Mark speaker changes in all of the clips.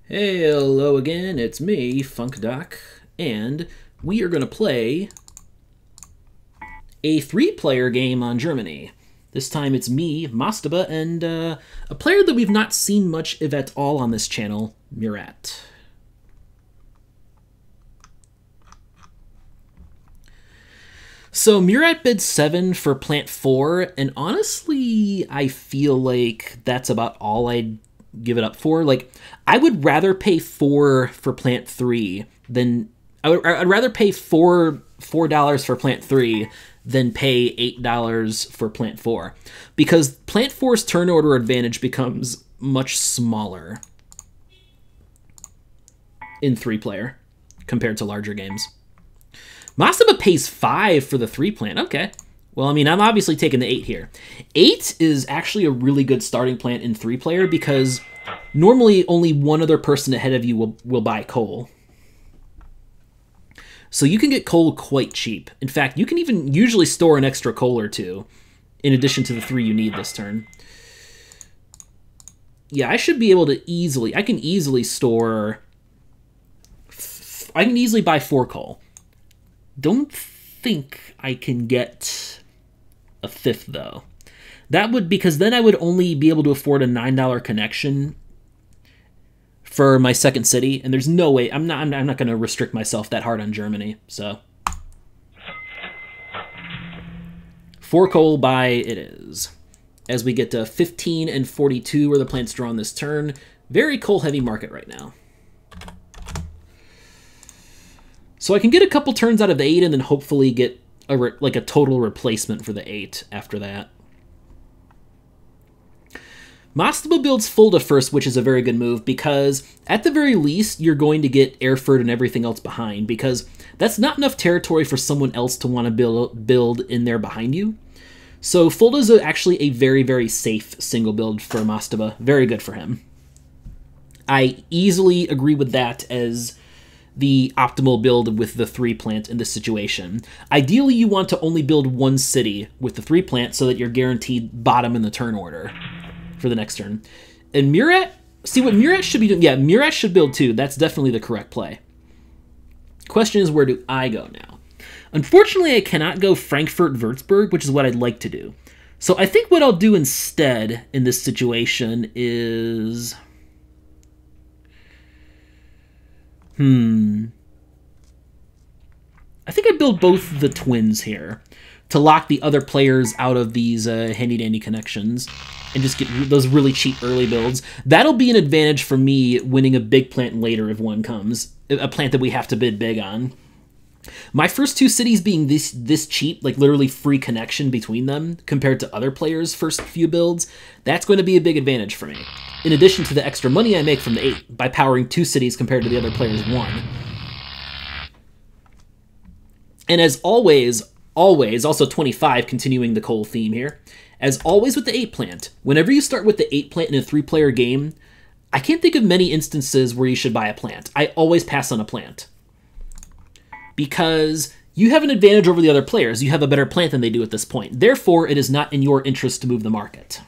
Speaker 1: Hello again, it's me, funkdoc, and we are going to play a three-player game on Germany. This time it's me, Mastaba, and a player that we've not seen much of at all on this channel, Muratt. So Muratt bid 7 for plant 4, and honestly, I feel like that's about all I'd give it up for. Like, I would rather pay 4 for plant 3 than I'd rather pay $4 for plant 3 than pay $8 for plant 4, because plant 4's turn order advantage becomes much smaller in 3-player compared to larger games. Mastaba pays 5 for the 3 plant. Okay. Well, I mean, I'm obviously taking the 8 here. 8 is actually a really good starting plant in 3-player because normally only one other person ahead of you will buy coal. So you can get coal quite cheap. In fact, you can even usually store an extra coal or 2 in addition to the 3 you need this turn. Yeah, I should be able to I can easily buy 4 coal. Don't think I can get a 5th though. That would, because then I would only be able to afford a $9 connection for my second city, and there's no way I'm not going to restrict myself that hard on Germany. So 4 coal buy it is. As we get to 15 and 42 where the plants drawn this turn, very coal heavy market right now. So I can get a couple turns out of the 8 and then hopefully get a total replacement for the 8 after that. Mastaba builds Fulda first, which is a very good move because at the very least you're going to get Erfurt and everything else behind, because that's not enough territory for someone else to want to build in there behind you. So Fulda is actually a very, very safe single build for Mastaba. Very good for him. I easily agree with that as the optimal build with the 3 plant in this situation. Ideally, you want to only build 1 city with the 3 plant so that you're guaranteed bottom in the turn order for the next turn. And Muratt, see what Muratt should be doing. Yeah, Muratt should build 2. That's definitely the correct play. Question is, where do I go now? Unfortunately, I cannot go Frankfurt-Würzburg, which is what I'd like to do. So I think what I'll do instead in this situation is... I think I build both the twins here to lock the other players out of these handy-dandy connections and just get those really cheap early builds. That'll be an advantage for me winning a big plant later if one comes, a plant that we have to bid big on. My first 2 cities being this cheap, like literally free connection between them compared to other players' first few builds, that's going to be a big advantage for me. In addition to the extra money I make from the 8 by powering 2 cities compared to the other players' 1. And as always, also 25, continuing the coal theme here, as always with the 8 plant, whenever you start with the 8 plant in a 3-player game, I can't think of many instances where you should buy a plant. I always pass on a plant, because you have an advantage over the other players. You have a better plant than they do at this point. Therefore, it is not in your interest to move the market.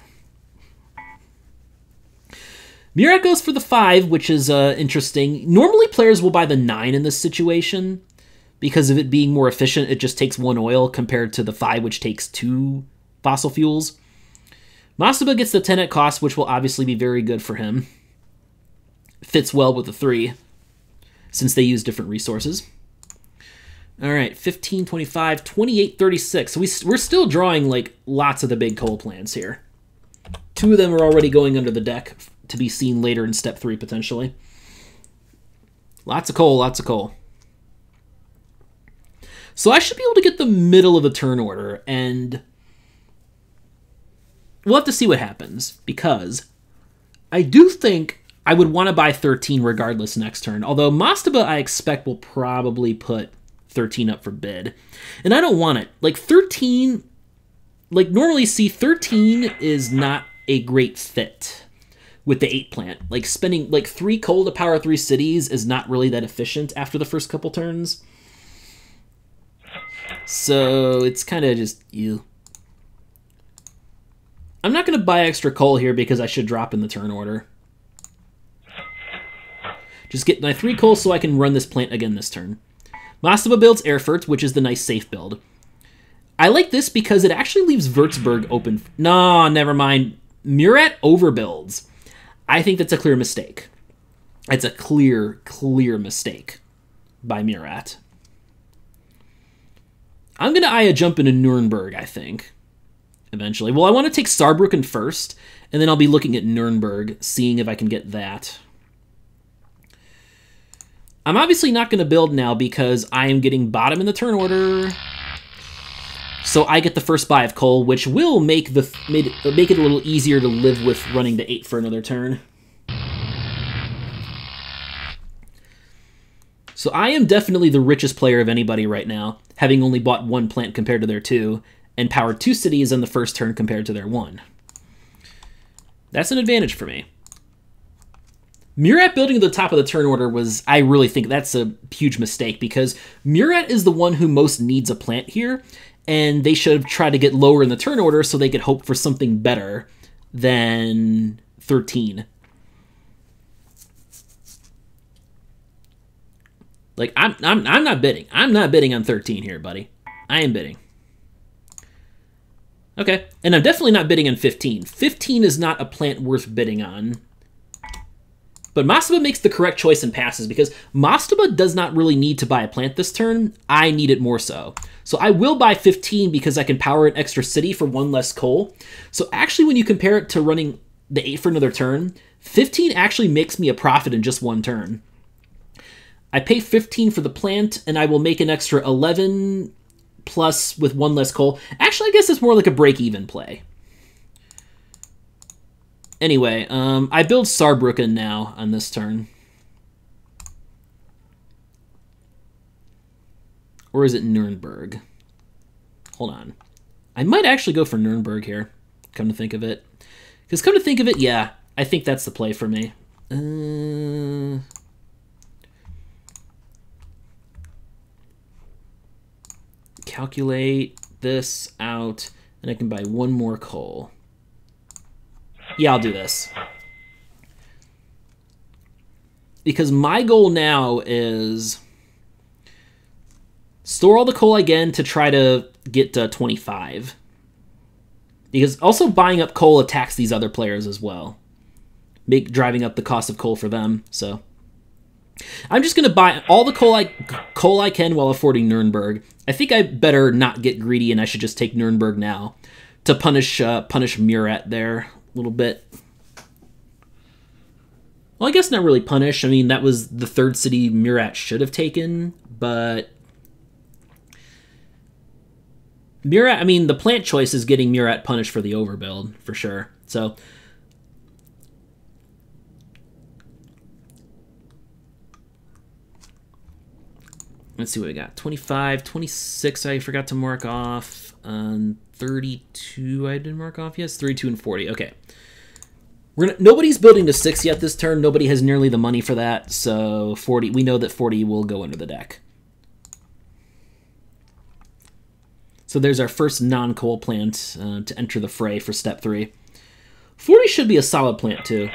Speaker 1: Muratt goes for the 5, which is interesting. Normally, players will buy the 9 in this situation because of it being more efficient. It just takes 1 oil compared to the 5, which takes 2 fossil fuels. Mastaba gets the 10 at cost, which will obviously be very good for him. Fits well with the 3, since they use different resources. All right, 15, 25, 28, 36. So we're still drawing like lots of the big coal plants here. 2 of them are already going under the deck to be seen later in step 3 potentially. Lots of coal, lots of coal. So I should be able to get the middle of the turn order, and we'll have to see what happens, because I do think I would want to buy 13 regardless next turn, although Mastaba I expect will probably put 13 up for bid. And I don't want it. Like 13, like normally see 13 is not a great fit with the 8 plant. Like spending like 3 coal to power 3 cities is not really that efficient after the first couple turns. So it's kind of just ew. I'm not going to buy extra coal here because I should drop in the turn order. Just get my 3 coal so I can run this plant again this turn. Mastaba builds Erfurt, which is the nice safe build. I like this because it actually leaves Würzburg open. No, never mind. Muratt overbuilds. I think that's a clear mistake. It's a clear mistake by Muratt. I'm going to eye a jump into Nuremberg, I think, eventually. Well, I want to take Saarbrücken first, and then I'll be looking at Nuremberg, seeing if I can get that. I'm obviously not going to build now because I am getting bottom in the turn order. So I get the first buy of coal, which will make it a little easier to live with running to 8 for another turn. So I am definitely the richest player of anybody right now, having only bought 1 plant compared to their 2, and powered 2 cities on the first turn compared to their 1. That's an advantage for me. Muratt building at the top of the turn order I really think that's a huge mistake, because Muratt is the one who most needs a plant here, and they should have tried to get lower in the turn order so they could hope for something better than 13. Like, I'm not bidding. I'm not bidding on 13 here, buddy. I am bidding. Okay, and I'm definitely not bidding on 15. 15 is not a plant worth bidding on. But Mastaba makes the correct choice and passes, because Mastaba does not really need to buy a plant this turn. I need it more so. So I will buy 15 because I can power an extra city for 1 less coal. So actually, when you compare it to running the 8 for another turn, 15 actually makes me a profit in just 1 turn. I pay 15 for the plant, and I will make an extra 11 plus with 1 less coal. Actually, I guess it's more like a break-even play. Anyway, I build Saarbrücken now on this turn. Or is it Nuremberg? Hold on. I might actually go for Nuremberg here, come to think of it. Because come to think of it, yeah, I think that's the play for me. Calculate this out, and I can buy 1 more coal. Yeah, I'll do this. Because my goal now is store all the coal again to try to get to 25. Because also buying up coal attacks these other players as well. Driving up the cost of coal for them, so. I'm just going to buy all the coal I can while affording Nuremberg. I think I better not get greedy, and I should just take Nuremberg now to punish Muratt there a little bit. Well, I guess not really punish. I mean, that was the 3rd city Muratt should have taken, but Muratt, I mean, the plant choice is getting Muratt punished for the overbuild, for sure. So let's see what we got. 25, 26 I forgot to mark off. 32 I didn't mark off. Yes, 32 and 40. Okay. Nobody's building to 6 yet this turn. Nobody has nearly the money for that. So 40. We know that 40 will go under the deck. So there's our first non-coal plant to enter the fray for step 3. 40 should be a solid plant too.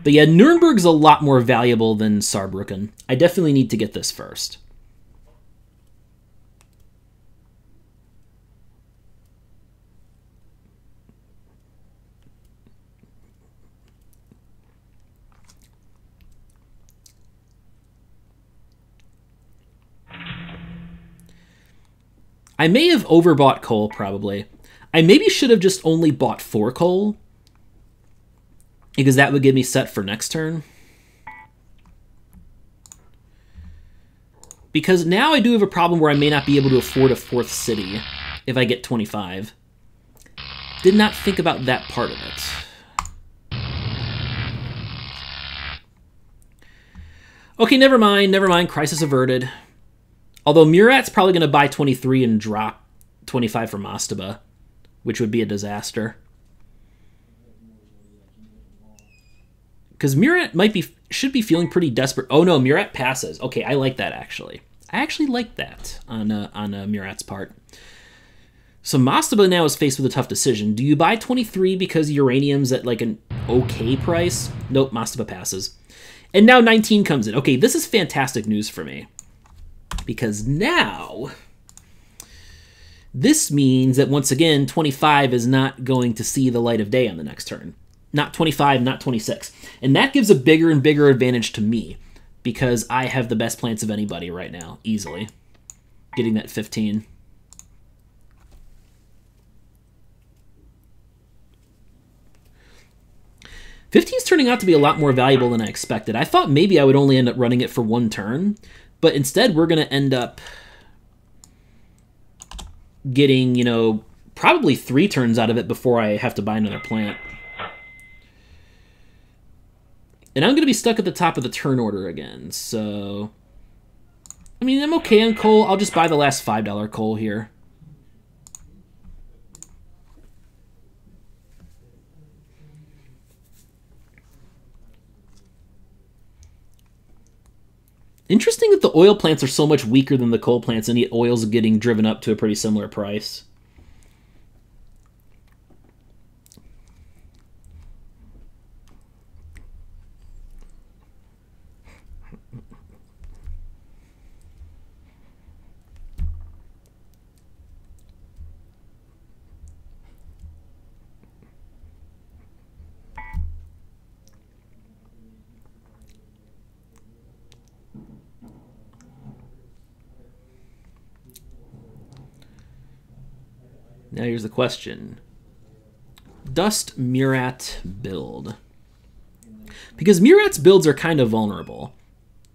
Speaker 1: But yeah, Nuremberg's a lot more valuable than Saarbrücken. I definitely need to get this first. I may have overbought coal, probably. I maybe should have just only bought 4 coal, because that would get me set for next turn. Because now I do have a problem where I may not be able to afford a 4th city if I get 25. Did not think about that part of it. Okay, never mind. Crisis averted. Although Muratt's probably going to buy 23 and drop 25 for Mastaba, which would be a disaster. Because Muratt should be feeling pretty desperate. Oh no, Muratt passes. Okay, I like that actually. I actually like that on Muratt's part. So Mastaba now is faced with a tough decision. Do you buy 23 because uranium's at like okay price. Nope, mastaba passes. And now 19 comes in. Okay, this is fantastic news for me. Because now, this means that once again, 25 is not going to see the light of day on the next turn. Not 25, not 26. And that gives a bigger and bigger advantage to me. Because I have the best plants of anybody right now, easily. Getting that 15. Is turning out to be a lot more valuable than I expected. I thought maybe I would only end up running it for one turn, but instead we're going to end up getting, you know, probably 3 turns out of it before I have to buy another plant. And I'm going to be stuck at the top of the turn order again, so... I mean, I'm okay on coal. I'll just buy the last $5 coal here. Interesting that the oil plants are so much weaker than the coal plants, and yet oil's getting driven up to a pretty similar price. Now here's the question. Dust Muratt build. Because Muratt's builds are kind of vulnerable.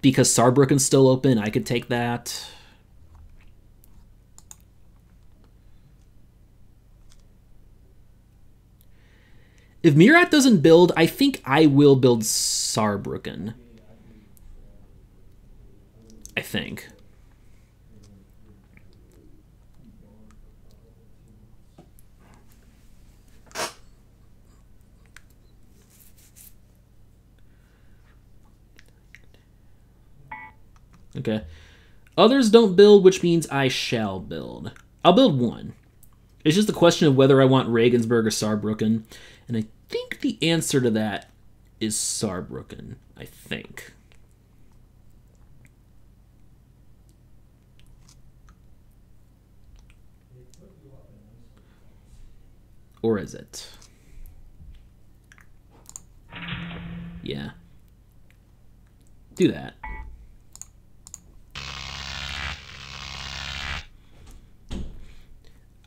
Speaker 1: Because Saarbrücken's still open, I could take that. If Muratt doesn't build, I think I will build Saarbrücken. I think. Okay. Others don't build, which means I shall build. I'll build one. It's just a question of whether I want Regensburg or Saarbrücken. And I think the answer to that is Saarbrücken, I think. Or is it? Yeah. Do that.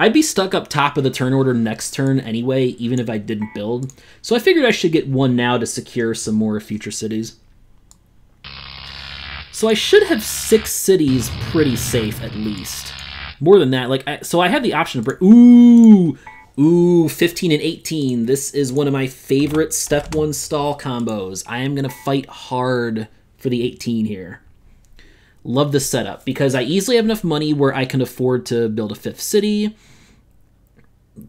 Speaker 1: I'd be stuck up top of the turn order next turn anyway, even if I didn't build. So I figured I should get one now to secure some more future cities. So I should have 6 cities pretty safe at least. More than that, so I have the option to break. Ooh, 15 and 18. This is one of my favorite step 1 stall combos. I am gonna fight hard for the 18 here. Love this setup because I easily have enough money where I can afford to build a 5th city.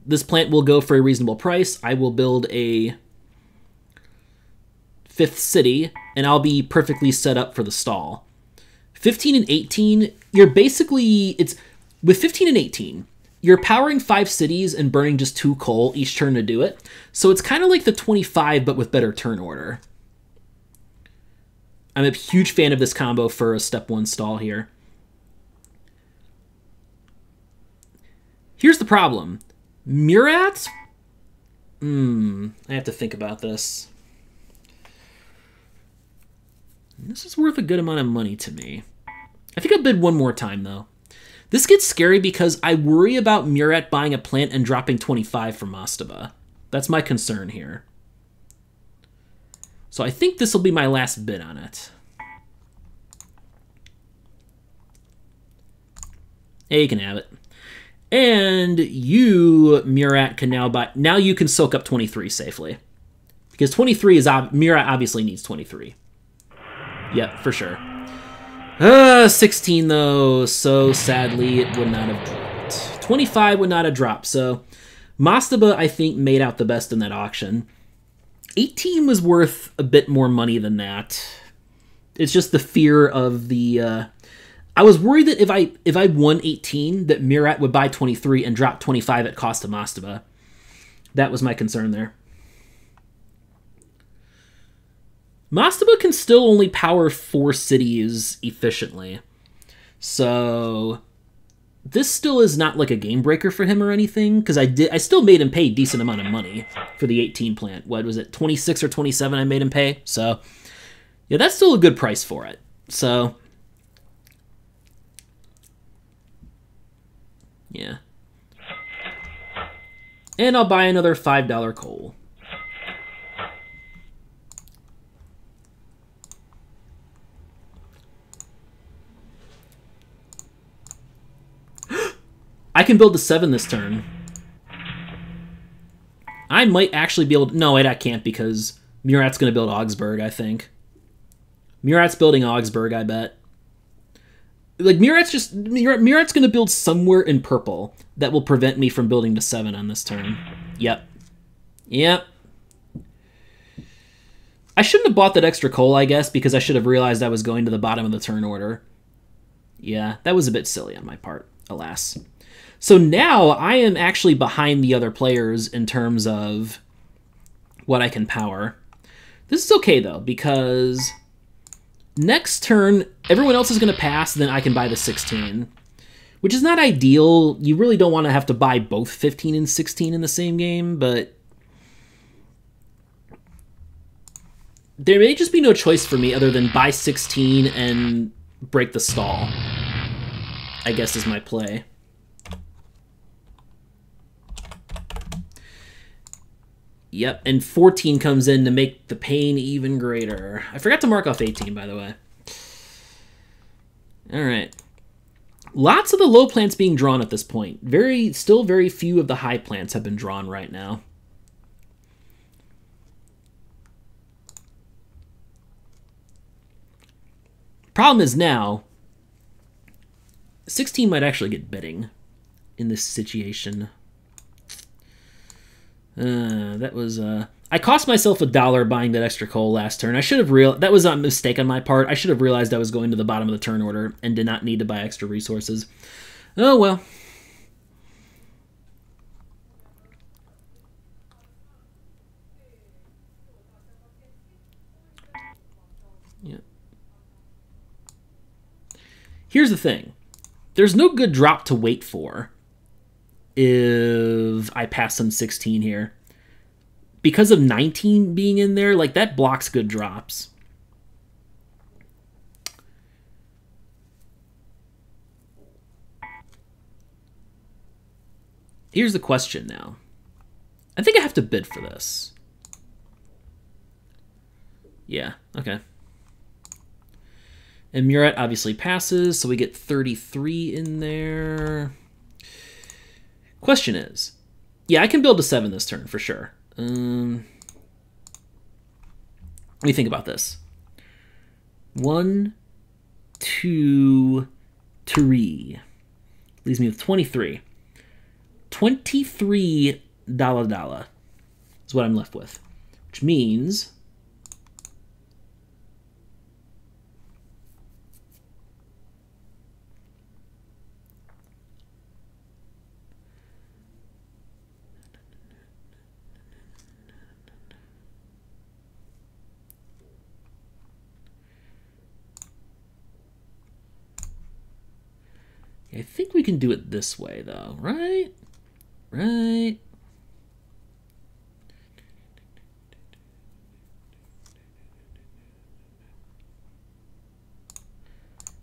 Speaker 1: This plant will go for a reasonable price. I will build a 5th city, and I'll be perfectly set up for the stall. 15 and 18, you're basically... With 15 and 18, you're powering 5 cities and burning just 2 coal each turn to do it. So it's kind of like the 25, but with better turn order. I'm a huge fan of this combo for a step 1 stall here. Here's the problem. Muratt? I have to think about this. This is worth a good amount of money to me. I think I'll bid one more time, though. This gets scary because I worry about Muratt buying a plant and dropping 25 from mastaba. That's my concern here. So I think this will be my last bid on it. Yeah, you can have it. And you, Muratt, can now buy... Now you can soak up 23 safely. Because 23 is... Muratt obviously needs 23. Yep, for sure. 16, though. So, sadly, it would not have dropped. 25 would not have dropped. So, mastaba, I think, made out the best in that auction. 18 was worth a bit more money than that. It's just the fear of the... I was worried that if I won 18, that Muratt would buy 23 and drop 25 at cost to mastaba. That was my concern there. Mastaba can still only power 4 cities efficiently. So this still is not like a game breaker for him or anything, because I still made him pay a decent amount of money for the 18 plant. What was it, 26 or 27 I made him pay? So yeah, that's still a good price for it. So yeah. And I'll buy another $5 coal. I can build to 7 this turn. I might actually be able to... No, wait, I can't because Muratt's going to build Augsburg, I think. Muratt's building Augsburg, I bet. Like, Muratt's going to build somewhere in purple that will prevent me from building to 7 on this turn. Yep. Yep. I shouldn't have bought that extra coal, I guess, because I should have realized I was going to the bottom of the turn order. Yeah, that was a bit silly on my part, alas. So now I am actually behind the other players in terms of what I can power. This is okay, though, because next turn, everyone else is going to pass, then I can buy the 16, which is not ideal. You really don't want to have to buy both 15 and 16 in the same game, but there may just be no choice for me other than buy 16 and break the stall, I guess is my play. Yep, and 14 comes in to make the pain even greater. I forgot to mark off 18, by the way. All right. Lots of the low plants being drawn at this point. Still very few of the high plants have been drawn right now. Problem is now, 16 might actually get bidding in this situation. That was, I cost myself $1 buying that extra coal last turn. I should have that was a mistake on my part. I should have realized I was going to the bottom of the turn order and did not need to buy extra resources. Oh, well. Yeah. Here's the thing. There's no good drop to wait for if I pass some 16 here. Because of 19 being in there, like, that blocks good drops. Here's the question now. I think I have to bid for this. Yeah, okay. And Muratt obviously passes, so we get 33 in there. Question is, yeah, I can build to 7 this turn for sure. Let me think about this. 1, 2, 3. Leaves me with 23. $23 is what I'm left with, which means I think we can do it this way, though, right? Right.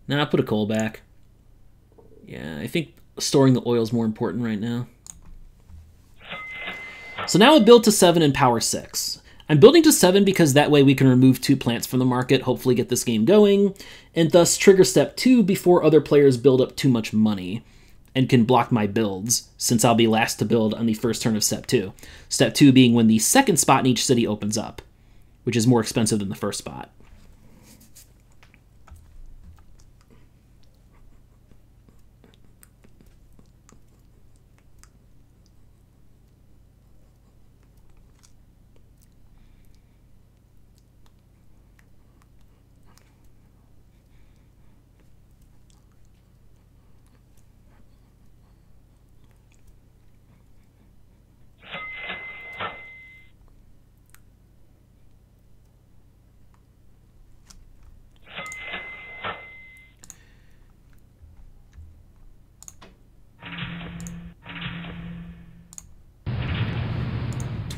Speaker 1: Now I'll put a coal back. Yeah, I think storing the oil is more important right now. So now I build to 7 and power 6. I'm building to 7 because that way we can remove 2 plants from the market, hopefully get this game going, and thus trigger step 2 before other players build up too much money and can block my builds, since I'll be last to build on the first turn of step 2. Step 2 being when the second spot in each city opens up, which is more expensive than the first spot.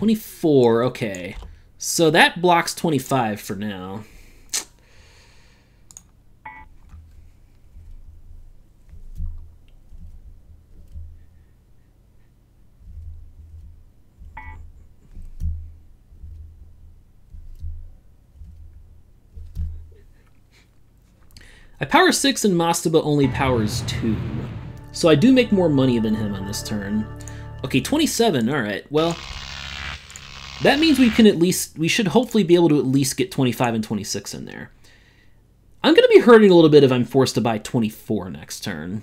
Speaker 1: 24, okay. So that blocks 25 for now. I power 6 and Mastaba only powers 2. So I do make more money than him on this turn. Okay, 27, alright. Well, that means we should hopefully be able to at least get 25 and 26 in there. I'm going to be hurting a little bit if I'm forced to buy 24 next turn.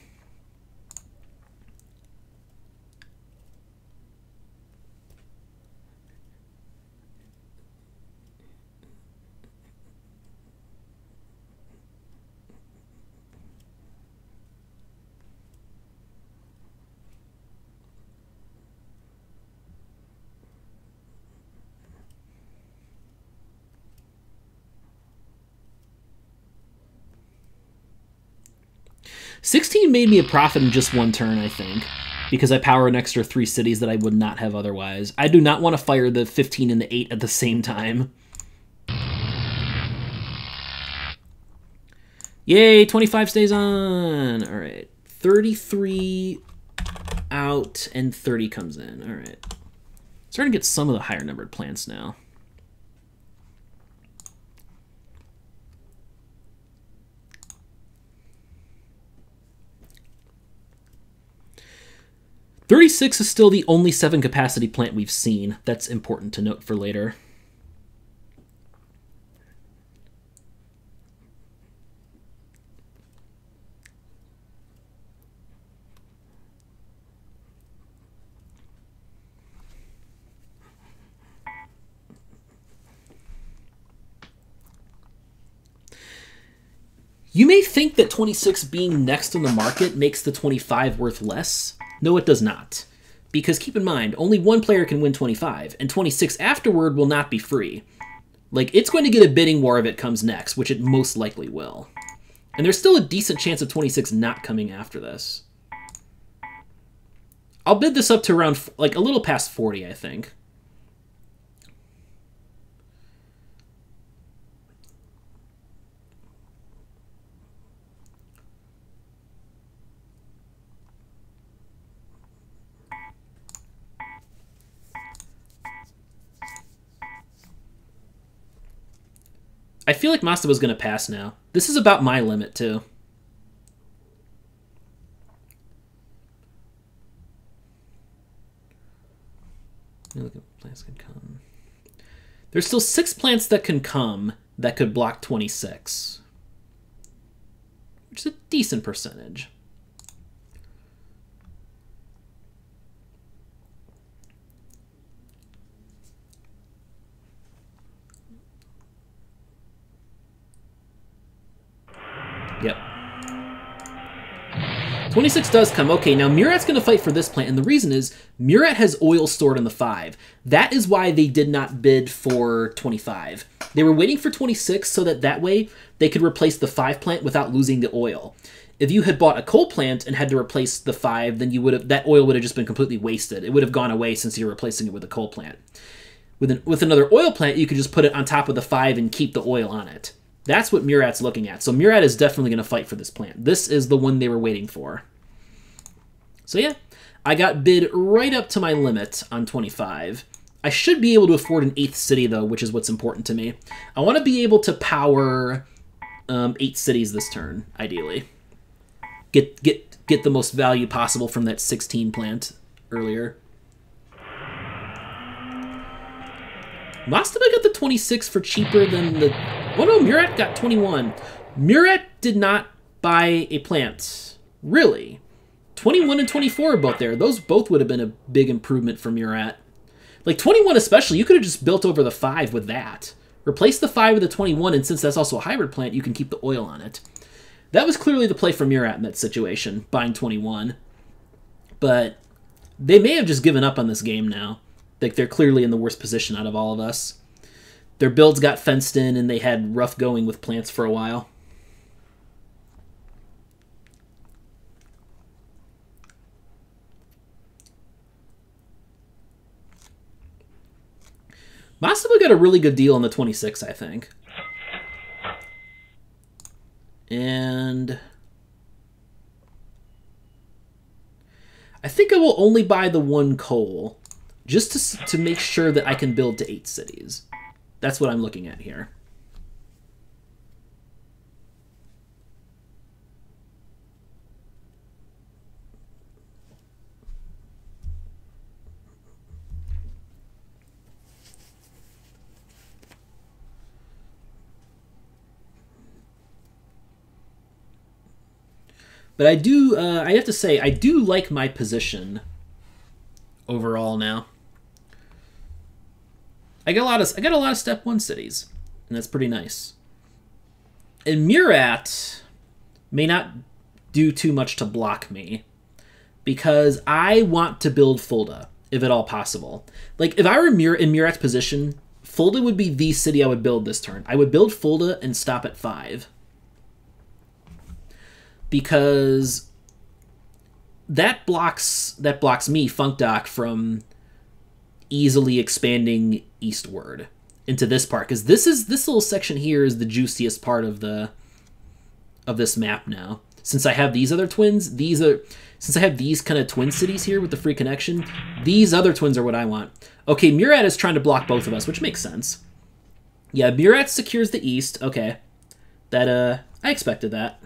Speaker 1: $16 made me a profit in just one turn, I think, because I power an extra 3 cities that I would not have otherwise. I do not want to fire the 15 and the 8 at the same time. Yay, 25 stays on. All right, 33 out and 30 comes in. All right, starting to get some of the higher numbered plants now. $36 is still the only 7 capacity plant we've seen. That's important to note for later. You may think that 26 being next on the market makes the 25 worth less. No, it does not. Because keep in mind, only one player can win 25, and 26 afterward will not be free. Like, it's going to get a bidding war if it comes next, which it most likely will. And there's still a decent chance of 26 not coming after this. I'll bid this up to around, like, a little past 40, I think. I feel like Mastaba's going to pass now. This is about my limit, too. Look at plants can come. There's still 6 plants that can come that could block 26. Which is a decent percentage. Yep. 26 does come. Okay, now Muratt's going to fight for this plant, and the reason is Muratt has oil stored in the 5. That is why they did not bid for 25. They were waiting for 26 so that way they could replace the 5 plant without losing the oil. If you had bought a coal plant and had to replace the 5, then that oil would have just been completely wasted. It would have gone away since you're replacing it with a coal plant. With another oil plant, you could just put it on top of the 5 and keep the oil on it. That's what Muratt's looking at. So Muratt is definitely going to fight for this plant. This is the one they were waiting for. So yeah, I got bid right up to my limit on 25. I should be able to afford an 8th city, though, which is what's important to me. I want to be able to power 8 cities this turn, ideally. Get the most value possible from that 16 plant earlier. Mastaba got the 26 for cheaper than the... Oh no, Muratt got 21. Muratt did not buy a plant. Really? 21 and 24 are both there. Those both would have been a big improvement for Muratt. Like 21 especially, you could have just built over the 5 with that. Replace the 5 with the 21, and since that's also a hybrid plant, you can keep the oil on it. That was clearly the play for Muratt in that situation, buying 21. But they may have just given up on this game now. Like, they're clearly in the worst position out of all of us. Their builds got fenced in, and they had rough going with plants for a while. Mastaba got a really good deal on the 26, I think. And I think I will only buy the 1 coal, just to make sure that I can build to 8 cities. That's what I'm looking at here. But I do, I have to say, I do like my position overall now. I got a lot of step 1 cities, and that's pretty nice. And Muratt may not do too much to block me, because I want to build Fulda, if at all possible. Like, if I were in Muratt's position, Fulda would be the city I would build this turn. I would build Fulda and stop at 5. Because that blocks me, funkdoc, from easily expanding eastward into this part. Because this little section here is the juiciest part of this map now. Since I have these other twins, since I have these kind of twin cities here with the free connection, these other twins are what I want. Okay, Muratt is trying to block both of us, which makes sense. Yeah, Muratt secures the east. Okay, that I expected that.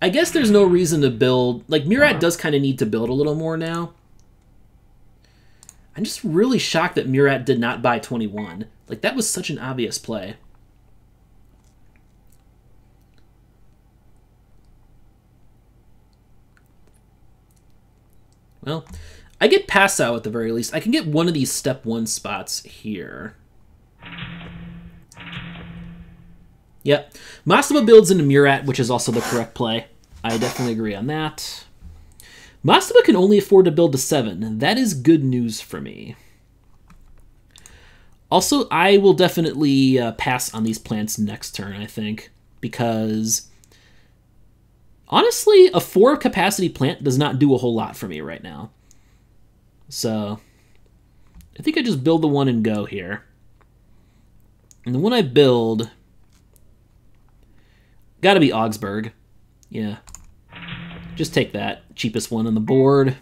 Speaker 1: I guess there's no reason to build... Like, Muratt does kind of need to build a little more now. I'm just really shocked that Muratt did not buy 21. Like, that was such an obvious play. Well, I get pass out at the very least. I can get one of these step 1 spots here. Yep. Mastaba builds into Muratt, which is also the correct play. I definitely agree on that. Mastaba can only afford to build to 7. That is good news for me. Also, I will definitely pass on these plants next turn, I think. Because, honestly, a 4 capacity plant does not do a whole lot for me right now. So, I think I just build the 1 and go here. And the one I build... Gotta be Augsburg. Yeah. Just take that. Cheapest one on the board.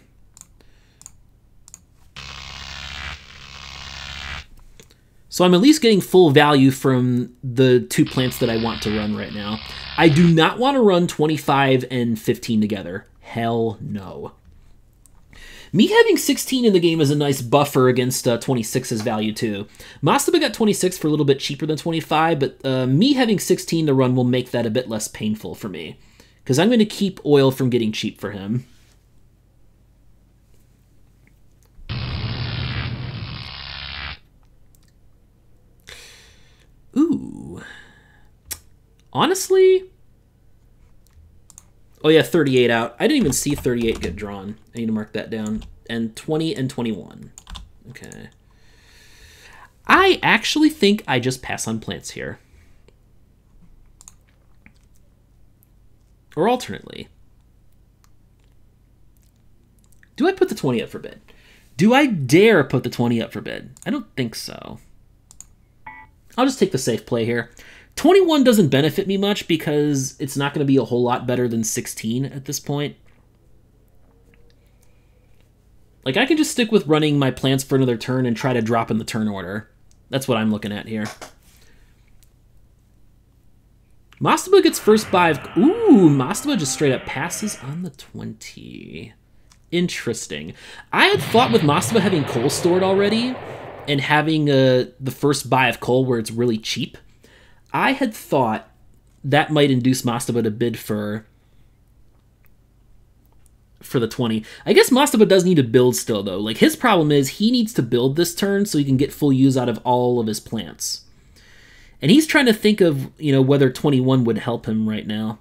Speaker 1: So I'm at least getting full value from the 2 plants that I want to run right now. I do not want to run 25 and 15 together. Hell no. Me having 16 in the game is a nice buffer against 26's value, too. Mastaba got 26 for a little bit cheaper than 25, but me having 16 to run will make that a bit less painful for me. Because I'm going to keep oil from getting cheap for him. Ooh. Honestly... Oh yeah, 38 out. I didn't even see 38 get drawn. I need to mark that down. And 20 and 21. Okay. I actually think I just pass on plants here. Or alternately. Do I put the 20 up for bid? Do I dare put the 20 up for bid? I don't think so. I'll just take the safe play here. 21 doesn't benefit me much because it's not going to be a whole lot better than 16 at this point. Like, I can just stick with running my plants for another turn and try to drop in the turn order. That's what I'm looking at here. Mastaba gets first buy of... Ooh, Mastaba just straight up passes on the 20. Interesting. I had thought with Mastaba having coal stored already and having the first buy of coal where it's really cheap, I had thought that might induce Mastaba to bid for the 20. I guess Mastaba does need to build still, though. Like, his problem is he needs to build this turn so he can get full use out of all of his plants. And he's trying to think of, you know, whether 21 would help him right now.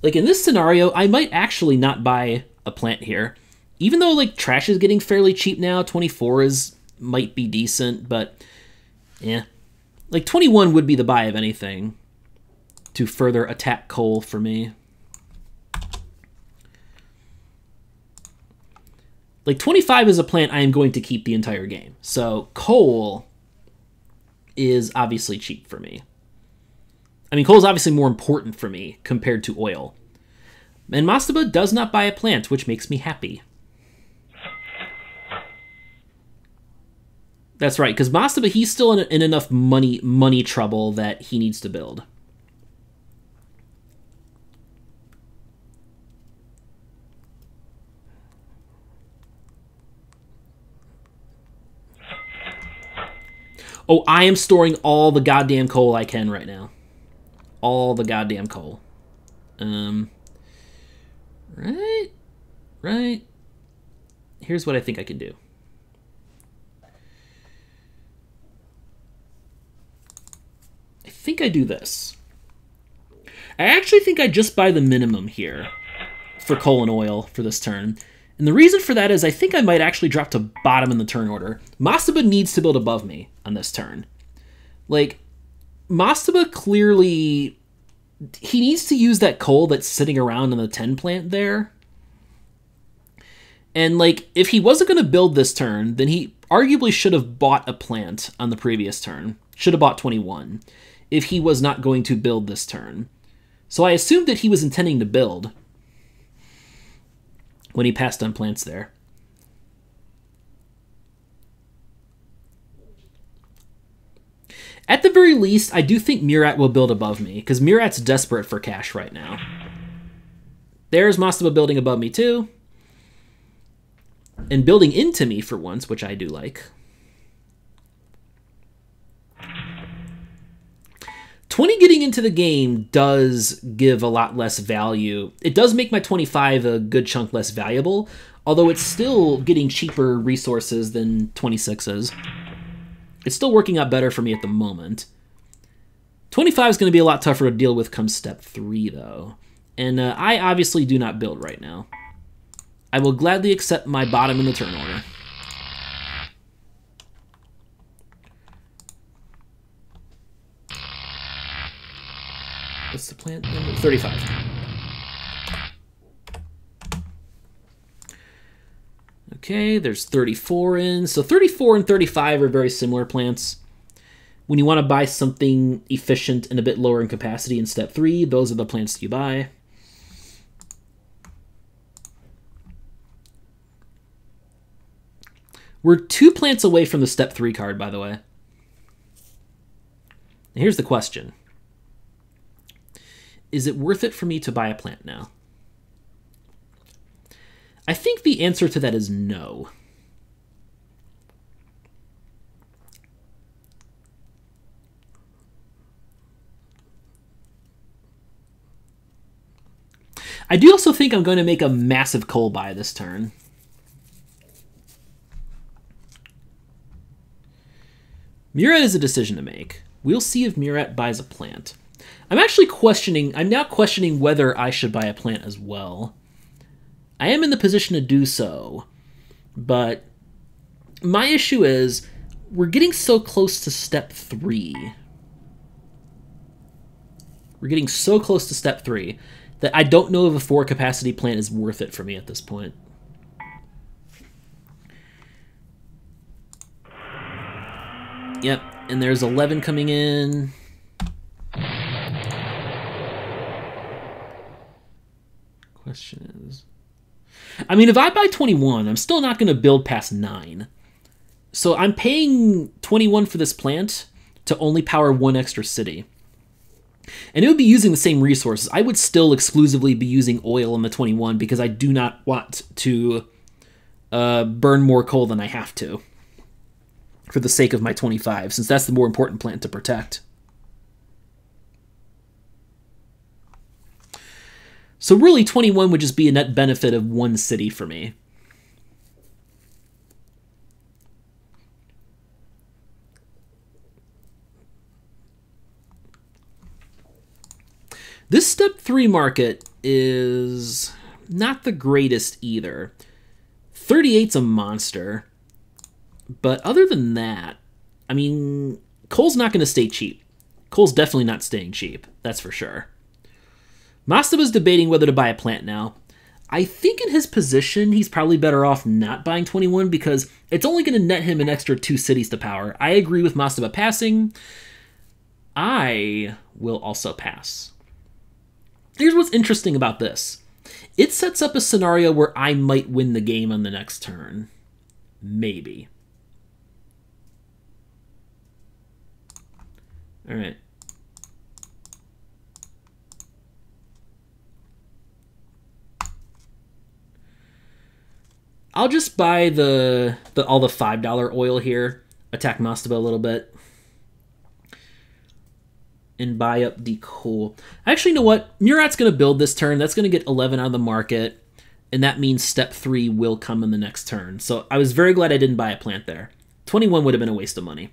Speaker 1: Like, in this scenario, I might actually not buy a plant here. Even though, like, trash is getting fairly cheap now, 24 might be decent, but... yeah. Like, 21 would be the buy of anything to further attack coal for me. Like, 25 is a plant I am going to keep the entire game. So, coal is obviously cheap for me. I mean, coal is obviously more important for me compared to oil. And Mastaba does not buy a plant, which makes me happy. That's right, because Mastaba, he's still in enough money trouble that he needs to build. Oh, I am storing all the goddamn coal I can right now. All the goddamn coal. Right. Here's what I think I can do. I think I do this. I actually think I just buy the minimum here for coal and oil for this turn. And the reason for that is I think I might actually drop to bottom in the turn order. Mastaba needs to build above me on this turn. Like, Mastaba clearly... he needs to use that coal that's sitting around in the 10 plant there. And, like, if he wasn't going to build this turn, then he arguably should have bought a plant on the previous turn. Should have bought 21 if he was not going to build this turn. So I assumed that he was intending to build when he passed on plants there. At the very least, I do think Muratt will build above me, because Muratt's desperate for cash right now. There's Mastaba building above me too. And building into me for once, which I do like. 20 getting into the game does give a lot less value. It does make my 25 a good chunk less valuable, although it's still getting cheaper resources than 26 is. It's still working out better for me at the moment. 25 is going to be a lot tougher to deal with come step 3, though. And I obviously do not build right now. I will gladly accept my bottom in the turn order. What's the plant number? 35. Okay, there's 34 in. So 34 and 35 are very similar plants. When you want to buy something efficient and a bit lower in capacity in step 3, those are the plants you buy. We're 2 plants away from the step 3 card, by the way. And here's the question. Is it worth it for me to buy a plant now? I think the answer to that is no. I do also think I'm going to make a massive coal buy this turn. Muratt is a decision to make. We'll see if Muratt buys a plant. I'm now questioning whether I should buy a plant as well. I am in the position to do so, but my issue is we're getting so close to step 3. We're getting so close to step 3 that I don't know if a 4 capacity plant is worth it for me at this point. Yep, and there's 11 coming in. Question is... I mean, if I buy 21, I'm still not going to build past 9. So I'm paying 21 for this plant to only power 1 extra city. And it would be using the same resources. I would still exclusively be using oil in the 21 because I do not want to burn more coal than I have to for the sake of my 25, since that's the more important plant to protect. So really, 21 would just be a net benefit of 1 city for me. This step 3 market is not the greatest either. 38's a monster. But other than that, I mean, coal's not going to stay cheap. Coal's definitely not staying cheap, that's for sure. Mastaba's debating whether to buy a plant now. I think in his position, he's probably better off not buying 21 because it's only going to net him an extra 2 cities to power. I agree with mastaba passing. I will also pass. Here's what's interesting about this. It sets up a scenario where I might win the game on the next turn. Maybe. All right. I'll just buy all the $5 oil here, attack mastaba a little bit, and buy up the coal. Actually, you know what? Muratt's going to build this turn. That's going to get 11 out of the market, and that means step 3 will come in the next turn. So I was very glad I didn't buy a plant there. 21 would have been a waste of money,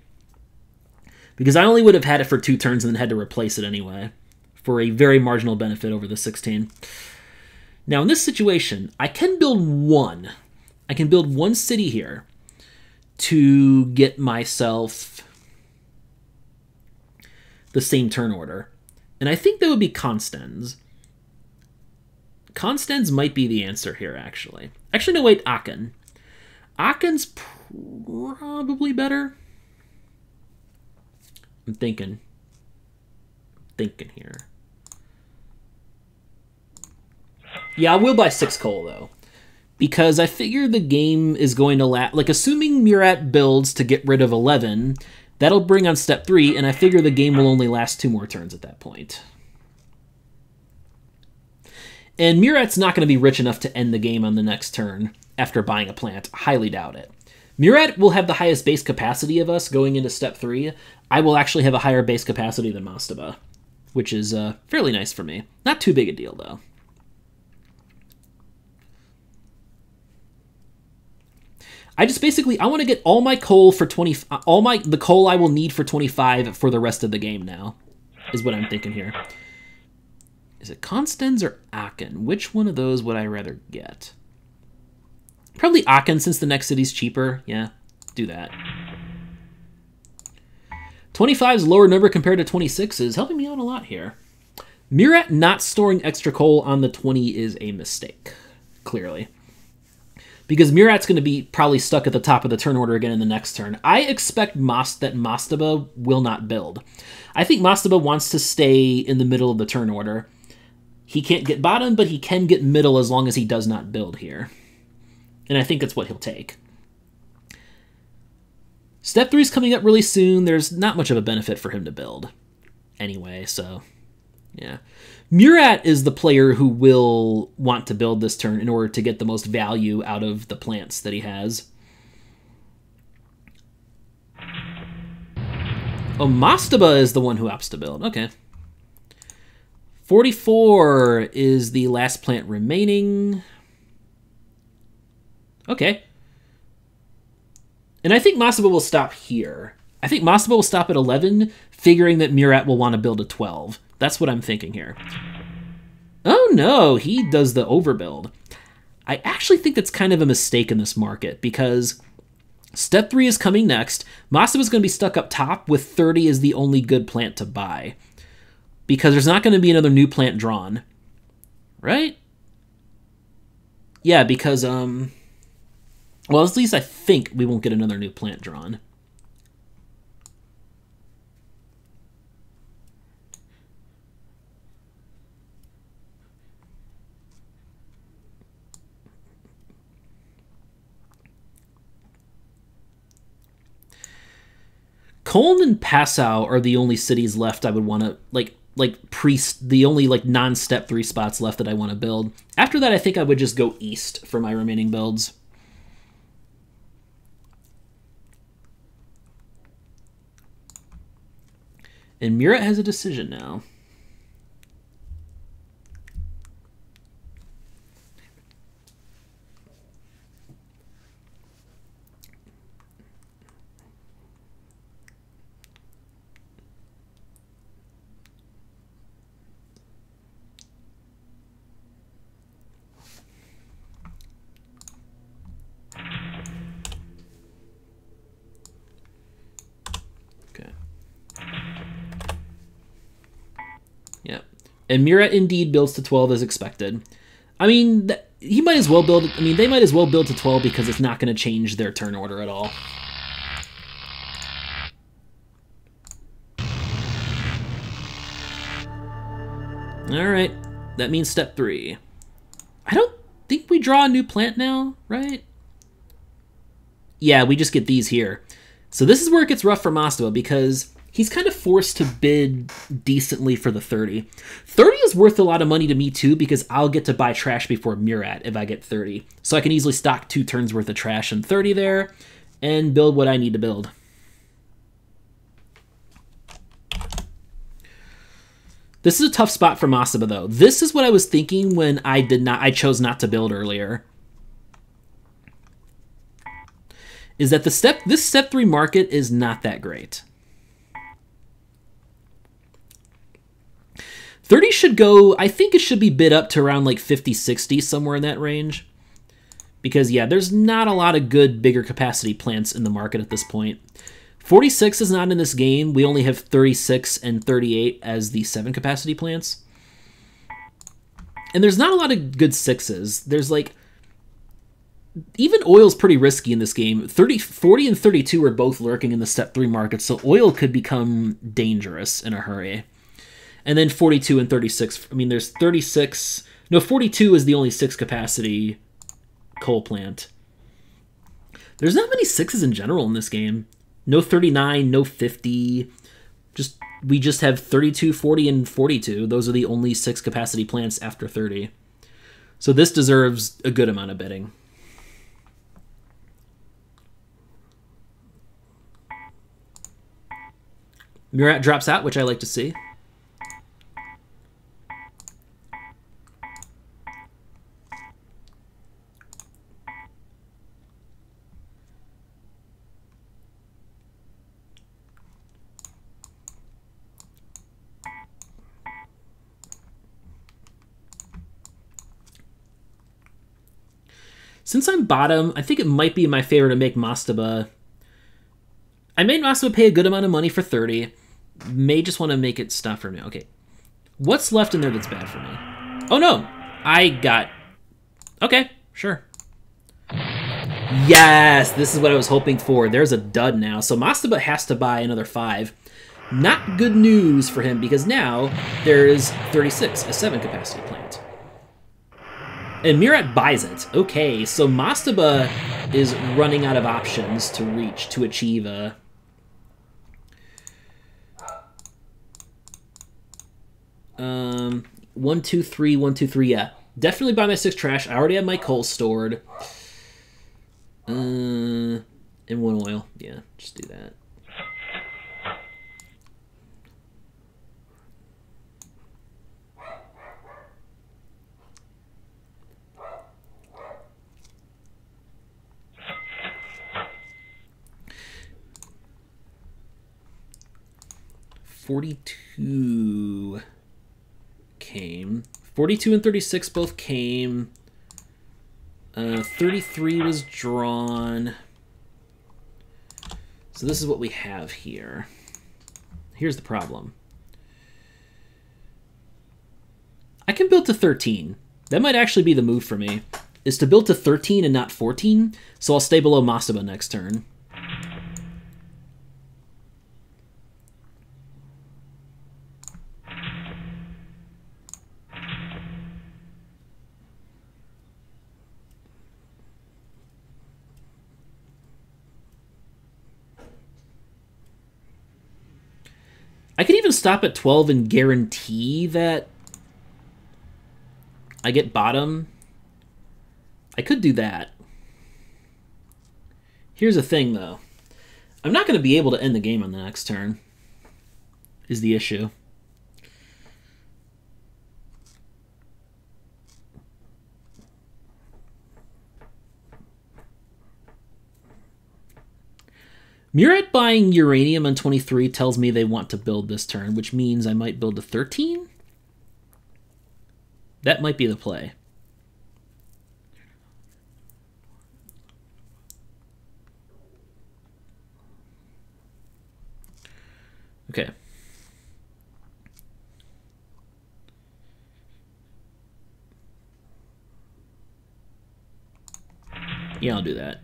Speaker 1: because I only would have had it for 2 turns and then had to replace it anyway, for a very marginal benefit over the 16. Now, in this situation, I can build one. I can build 1 city here to get myself the same turn order. And I think that would be Konstanz. Konstanz might be the answer here, actually. Actually, no, wait, Aachen. Aachen's probably better. I'm thinking here. Yeah, I will buy 6 coal, though. Because I figure the game is going to last... Like, assuming Muratt builds to get rid of 11, that'll bring on step 3, and I figure the game will only last 2 more turns at that point. And Muratt's not going to be rich enough to end the game on the next turn after buying a plant. Highly doubt it. Muratt will have the highest base capacity of us going into step 3. I will actually have a higher base capacity than mastaba, which is fairly nice for me. Not too big a deal, though. I just basically, I want to get all my coal for 20, the coal I will need for 25 for the rest of the game now, is what I'm thinking here. Is it Konstanz or Aachen? Which one of those would I rather get? Probably Aachen, since the next city's cheaper. Yeah, do that. 25's lower number compared to 26 is helping me out a lot here. Muratt not storing extra coal on the 20 is a mistake, clearly. Because Muratt's going to be probably stuck at the top of the turn order again in the next turn. I expect that mastaba will not build. I think mastaba wants to stay in the middle of the turn order. He can't get bottom, but he can get middle as long as he does not build here. And I think that's what he'll take. Step 3 is coming up really soon. There's not much of a benefit for him to build anyway, so yeah. Muratt is the player who will want to build this turn in order to get the most value out of the plants that he has. Oh, mastaba is the one who opts to build. Okay. 44 is the last plant remaining. Okay. And I think mastaba will stop here. I think mastaba will stop at 11, figuring that Muratt will want to build a 12. That's what I'm thinking here. Oh no, he does the overbuild. I actually think that's kind of a mistake in this market because step 3 is coming next. Mastaba's going to be stuck up top with 30 as the only good plant to buy because there's not going to be another new plant drawn. Right? Yeah, because, well, at least I think we won't get another new plant drawn. Köln and Passau are the only cities left I would want to, the only, non-step 3 spots left that I want to build. After that, I think I would just go east for my remaining builds. And Muratt has a decision now. And Muratt indeed builds to 12 as expected. I mean, he might as well build, I mean, they might as well build to 12 because it's not going to change their turn order at all. All right, that means step 3. I don't think we draw a new plant now, right? Yeah, we just get these here. So this is where it gets rough for Mastaba because he's kind of forced to bid decently for the 30. 30 is worth a lot of money to me too because I'll get to buy trash before Muratt if I get 30. So I can easily stock 2 turns worth of trash and 30 there and build what I need to build. This is a tough spot for Mastaba though. This is what I was thinking when I chose not to build earlier. Is that this step 3 market is not that great. 30 should go, I think it should be bid up to around like 50, 60, somewhere in that range. Because yeah, there's not a lot of good bigger capacity plants in the market at this point. 46 is not in this game. We only have 36 and 38 as the 7 capacity plants. And there's not a lot of good 6s. There's like, even oil's pretty risky in this game. 40 and 32 are both lurking in the step 3 market, so oil could become dangerous in a hurry. And then 42 and 36, I mean, there's 36, no, 42 is the only 6 capacity coal plant. There's not many 6s in general in this game. No 39, no 50. We just have 32, 40, and 42. Those are the only 6 capacity plants after 30. So this deserves a good amount of bidding. Muratt drops out, which I like to see. Since I'm bottom, I think it might be in my favor to make Mastaba. I made Mastaba pay a good amount of money for 30. May just want to make it stop for me. Okay. What's left in there that's bad for me? Oh, no. I got... Okay, sure. Yes, this is what I was hoping for. There's a dud now. So Mastaba has to buy another 5. Not good news for him because now there's 36, a 7 capacity plant. And Muratt buys it. Okay, so Mastaba is running out of options to reach, to achieve a... 1, 2, 3, 1, 2, 3, yeah. Definitely buy my 6 trash. I already have my coal stored. And 1 oil. Yeah, just do that. $42 came. 42 and 36 both came. 33 was drawn. So this is what we have here. Here's the problem. I can build to 13. That might actually be the move for me, is to build to 13 and not 14, so I'll stay below Mastaba next turn. I could even stop at 12 and guarantee that I get bottom. I could do that. Here's the thing, though. I'm not going to be able to end the game on the next turn, is the issue. Muratt buying uranium on 23 tells me they want to build this turn, which means I might build to 13? That might be the play. Okay. Yeah, I'll do that.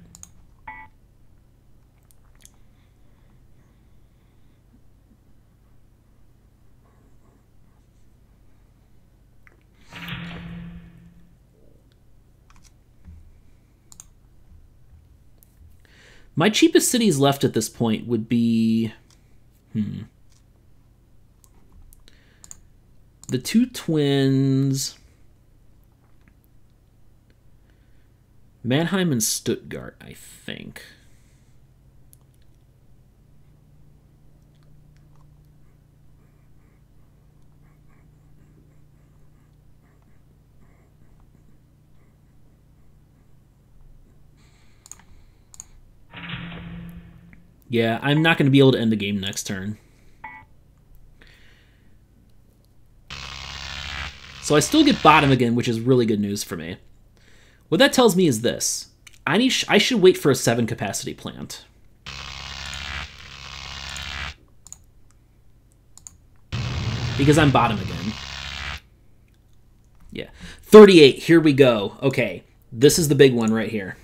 Speaker 1: My cheapest cities left at this point would be... The two twins... Mannheim and Stuttgart, I think. Yeah, I'm not going to be able to end the game next turn. So I still get bottom again, which is really good news for me. What that tells me is this. I should wait for a 7 capacity plant. Because I'm bottom again. Yeah. 38, here we go. Okay, this is the big one right here.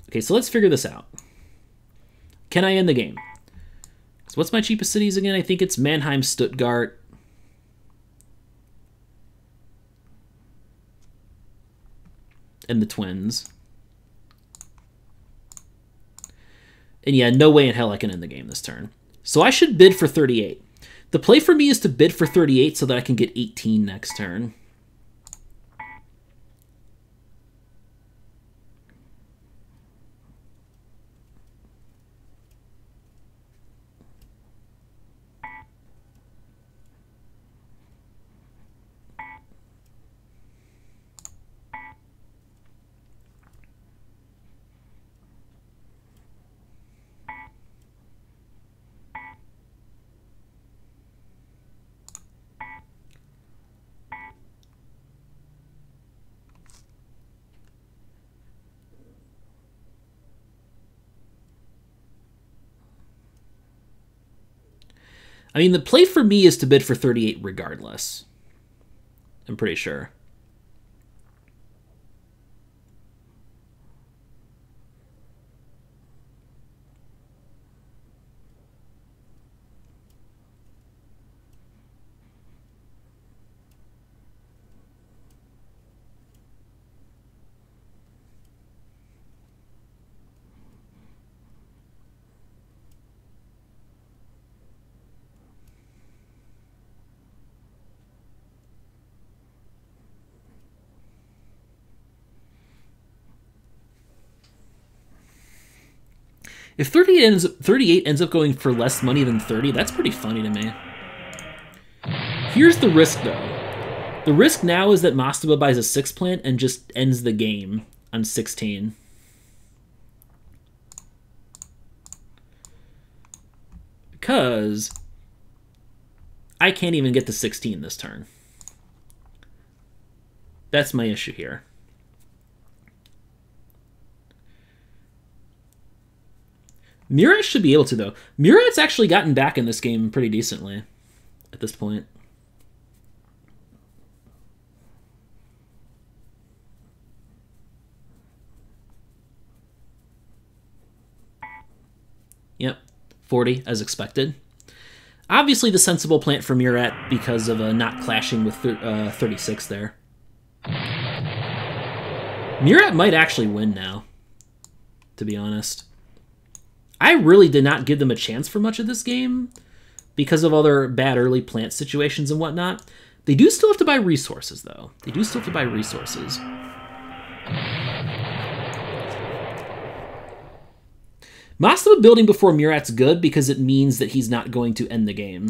Speaker 1: Okay, so let's figure this out. Can I end the game? So what's my cheapest cities again? I think it's Mannheim, Stuttgart. And the twins. And yeah, no way in hell I can end the game this turn. So I should bid for 38. The play for me is to bid for 38 so that I can get 18 next turn. I mean, the play for me is to bid for 38 regardless. I'm pretty sure. If 38 ends up going for less money than 30, that's pretty funny to me. Here's the risk, though. The risk now is that Mastaba buys a 6 plant and just ends the game on 16. Because I can't even get to 16 this turn. That's my issue here. Muratt should be able to, though. Muratt's actually gotten back in this game pretty decently at this point. Yep, 40 as expected. Obviously the sensible plant for Muratt because of not clashing with 36 there. Muratt might actually win now, to be honest. I really did not give them a chance for much of this game because of other bad early plant situations and whatnot. They do still have to buy resources, though. They do still have to buy resources. Mastaba building before Muratt's good because it means that he's not going to end the game.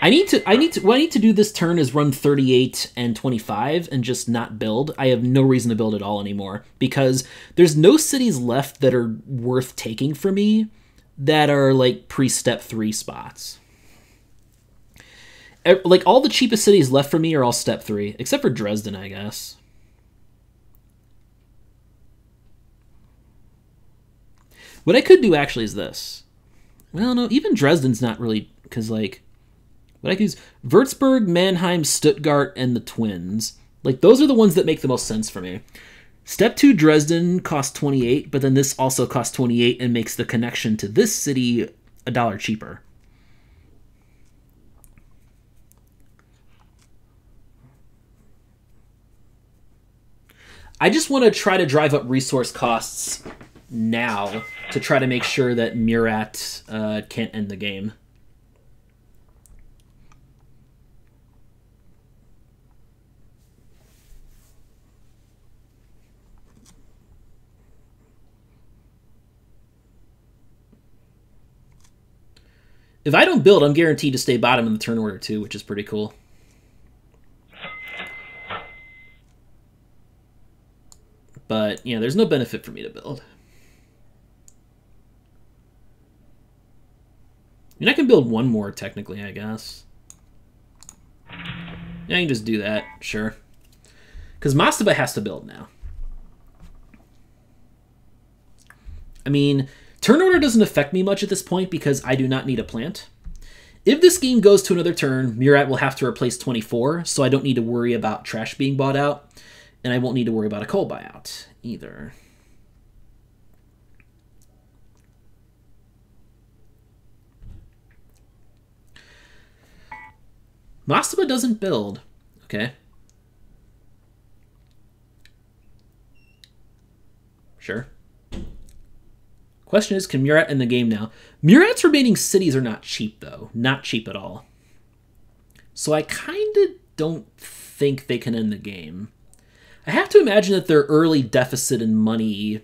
Speaker 1: What I need to do this turn is run 38 and 25 and just not build. I have no reason to build at all anymore because there's no cities left that are worth taking for me that are like pre-step 3 spots. Like all the cheapest cities left for me are all step 3, except for Dresden, I guess. What I could do actually is this. Well, no, even Dresden's not really, because like, what I could use, Würzburg, Mannheim, Stuttgart, and the Twins. Like, those are the ones that make the most sense for me. Step 2 Dresden costs 28, but then this also costs 28 and makes the connection to this city $1 cheaper. I just want to try to drive up resource costs now to try to make sure that Muratt can't end the game. If I don't build, I'm guaranteed to stay bottom in the turn order too, which is pretty cool. But, yeah, there's no benefit for me to build. I mean, I can build one more, technically, I guess. Yeah, I can just do that, sure. Because Mastaba has to build now. I mean, turn order doesn't affect me much at this point because I do not need a plant. If this game goes to another turn, Muratt will have to replace 24, so I don't need to worry about trash being bought out. And I won't need to worry about a coal buyout either. Mastaba doesn't build. Okay. Sure. Question is, can Muratt end the game now? Muratt's remaining cities are not cheap, though. Not cheap at all. So I kind of don't think they can end the game. I have to imagine that their early deficit in money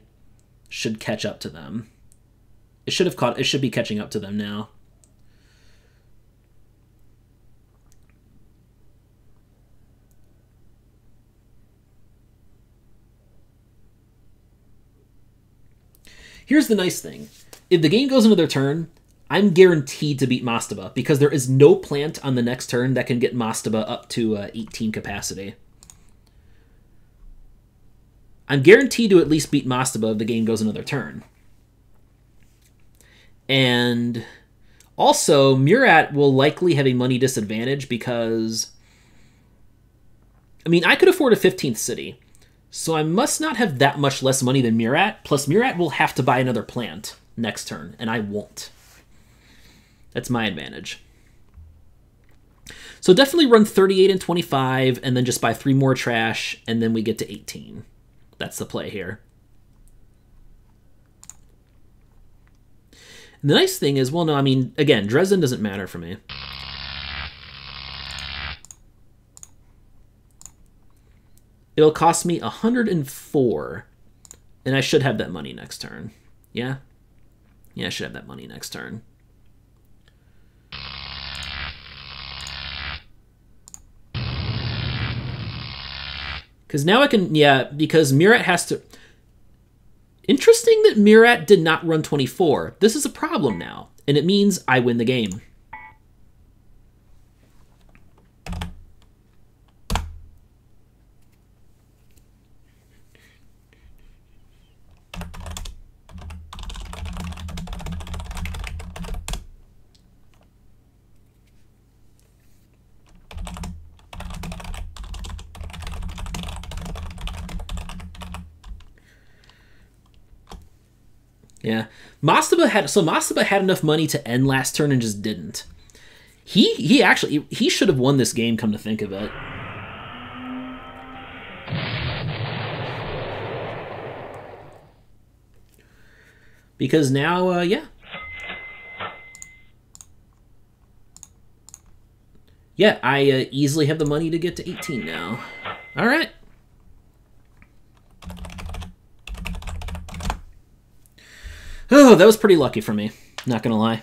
Speaker 1: should catch up to them. It should be catching up to them now. Here's the nice thing. If the game goes into their turn, I'm guaranteed to beat Mastaba because there is no plant on the next turn that can get Mastaba up to 18 capacity. I'm guaranteed to at least beat Mastaba if the game goes another turn. And also, Muratt will likely have a money disadvantage because, I mean, I could afford a 15th city, so I must not have that much less money than Muratt, plus Muratt will have to buy another plant next turn, and I won't. That's my advantage. So definitely run 38 and 25, and then just buy 3 more trash, and then we get to 18. That's the play here. And the nice thing is, well, no, I mean, again, Dresden doesn't matter for me. It'll cost me 104, and I should have that money next turn. Yeah? Yeah, I should have that money next turn. Because now I can, yeah, because Muratt has to... Interesting that Muratt did not run 24. This is a problem now, and it means I win the game. Yeah, Mastaba had enough money to end last turn and just didn't. He actually should have won this game, come to think of it. Because now, yeah. Yeah, I easily have the money to get to 18 now. All right. Oh, that was pretty lucky for me, not gonna lie.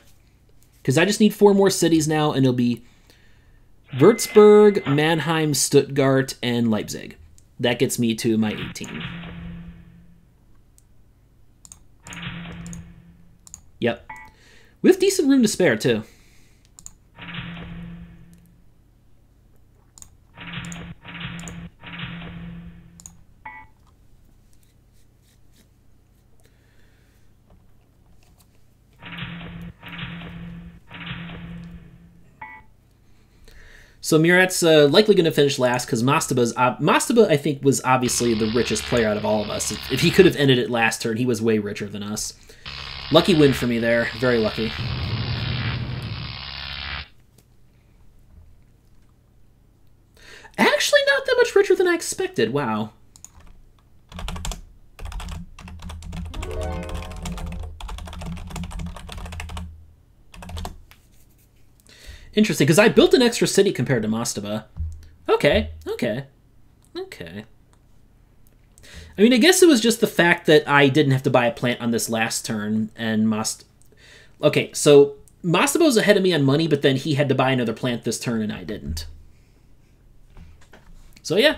Speaker 1: Because I just need 4 more cities now, and it'll be Würzburg, Mannheim, Stuttgart, and Leipzig. That gets me to my 18. Yep. We have decent room to spare, too. So Muratt's likely going to finish last because Mastaba, I think, was obviously the richest player out of all of us. If he could have ended it last turn, he was way richer than us. Lucky win for me there. Very lucky. Actually, not that much richer than I expected. Wow. Interesting, because I built an extra city compared to Mastaba. Okay. I mean, I guess it was just the fact that I didn't have to buy a plant on this last turn, and Okay, so Mastaba was ahead of me on money, but then he had to buy another plant this turn, and I didn't. So, yeah.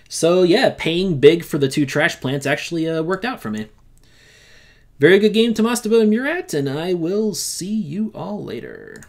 Speaker 1: So, yeah, paying big for the 2 trash plants actually worked out for me. Very good game to Mastaba and Muratt, and I will see you all later.